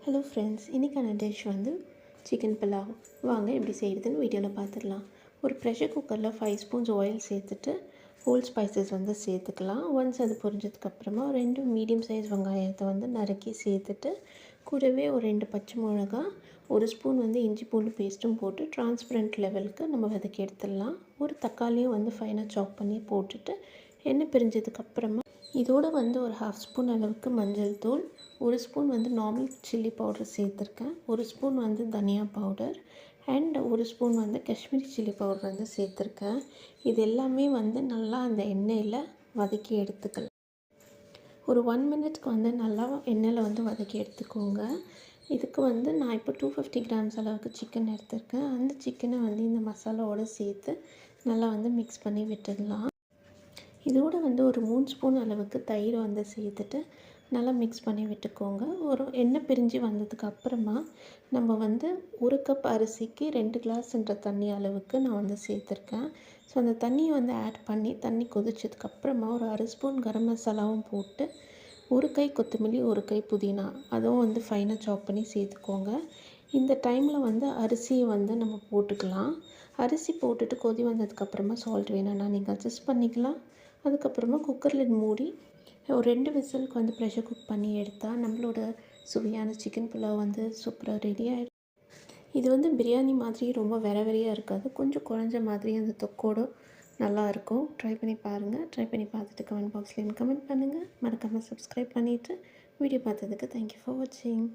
Hello friends, இன்றைக்கான dish வந்து chicken pulao. வாங்க எப்படி செய்கிறதுன்னு வீடியோவில் பார்த்துடலாம். ஒரு ப்ரெஷர் குக்கரில் 5 ஸ்பூன்ஸ் ஆயில் சேர்த்துட்டு ஹோல் ஸ்பைசஸ் வந்து சேர்த்துக்கலாம். ஒன்ஸ் அது பொரிஞ்சதுக்கப்புறமா 2 மீடியம் சைஸ் வெங்காயத்தை வந்து நறுக்கி சேர்த்துட்டு கூடவே ஒரு 2 பச்சை மிளகா, 1 ஸ்பூன் வந்து இஞ்சி பூண்டு பேஸ்ட்டும் போட்டு டிரான்ஸ்பரண்ட் லெவலுக்கு நம்ம வதக்கி எடுத்துடலாம். ஒரு தக்காளியும் வந்து ஃபைனாக சாப் பண்ணி போட்டுட்டு எண்ணெய் பிரிஞ்சதுக்கப்புறமா இதோடு வந்து ஒரு 1/2 ஸ்பூன் அளவுக்கு மஞ்சள் தூள், 1 ஸ்பூன் வந்து நார்மல் சில்லி பவுடர் சேர்த்துருக்கேன், 1 ஸ்பூன் வந்து தனியா பவுடர் அண்ட் 1 ஸ்பூன் வந்து காஷ்மீரி சில்லி பவுடர் வந்து சேர்த்துருக்கேன். இது எல்லாமே வந்து நல்லா அந்த எண்ணெயில் வதக்கி எடுத்துக்கலாம். ஒரு 1 மினிட்க்கு வந்து நல்லா எண்ணெயில் வந்து வதக்கி எடுத்துக்கோங்க. இதுக்கு வந்து நான் இப்போ 250 கிராம்ஸ் அளவுக்கு சிக்கன் எடுத்திருக்கேன். அந்த சிக்கனை வந்து இந்த மசாலாவோடு சேர்த்து நல்லா வந்து மிக்ஸ் பண்ணி விட்டுடலாம். இதோடு வந்து ஒரு 3 ஸ்பூன் அளவுக்கு தயிர் வந்து சேர்த்துட்டு நல்லா மிக்ஸ் பண்ணி விட்டுக்கோங்க. ஒரு எண்ணெய் பிரிஞ்சு வந்ததுக்கு அப்புறமா நம்ம வந்து 1 கப் அரிசிக்கு 2 கிளாஸ்ன்ற தண்ணி அளவுக்கு நான் வந்து சேர்த்துருக்கேன். ஸோ அந்த தண்ணியை வந்து ஆட் பண்ணி தண்ணி கொதிச்சதுக்கப்புறமா ஒரு 1/2 ஸ்பூன் கரம் மசாலாவும் போட்டு 1 கை கொத்தமல்லி, 1 கை புதினா அதுவும் வந்து ஃபைனாக சாப் பண்ணி சேர்த்துக்கோங்க. இந்த டைமில் வந்து அரிசியை வந்து நம்ம போட்டுக்கலாம். அரிசி போட்டுட்டு கொதி வந்ததுக்கப்புறமா சால்ட் வேணும்னா நீங்கள் அட்ஜஸ்ட் பண்ணிக்கலாம். அதுக்கப்புறமா குக்கரில் மூடி ஒரு 2 விசிலுக்கு வந்து ப்ரெஷர் குக் பண்ணி எடுத்தால் நம்மளோட சுவையான சிக்கன் புலாவ் வந்து சூப்பராக ரெடி ஆகிடும். இது வந்து பிரியாணி மாதிரி ரொம்ப வெரையாக இருக்காது, கொஞ்சம் குழஞ்ச மாதிரி அந்த தொக்கோடு நல்லாயிருக்கும். ட்ரை பண்ணி பாருங்கள். ட்ரை பண்ணி பார்த்துட்டு கமெண்ட் பாக்ஸ்லேயும் கமெண்ட் பண்ணுங்கள். மறக்காமல் சப்ஸ்கிரைப் பண்ணிவிட்டு வீடியோ பார்த்ததுக்கு தேங்க்யூ ஃபார் வாட்சிங்.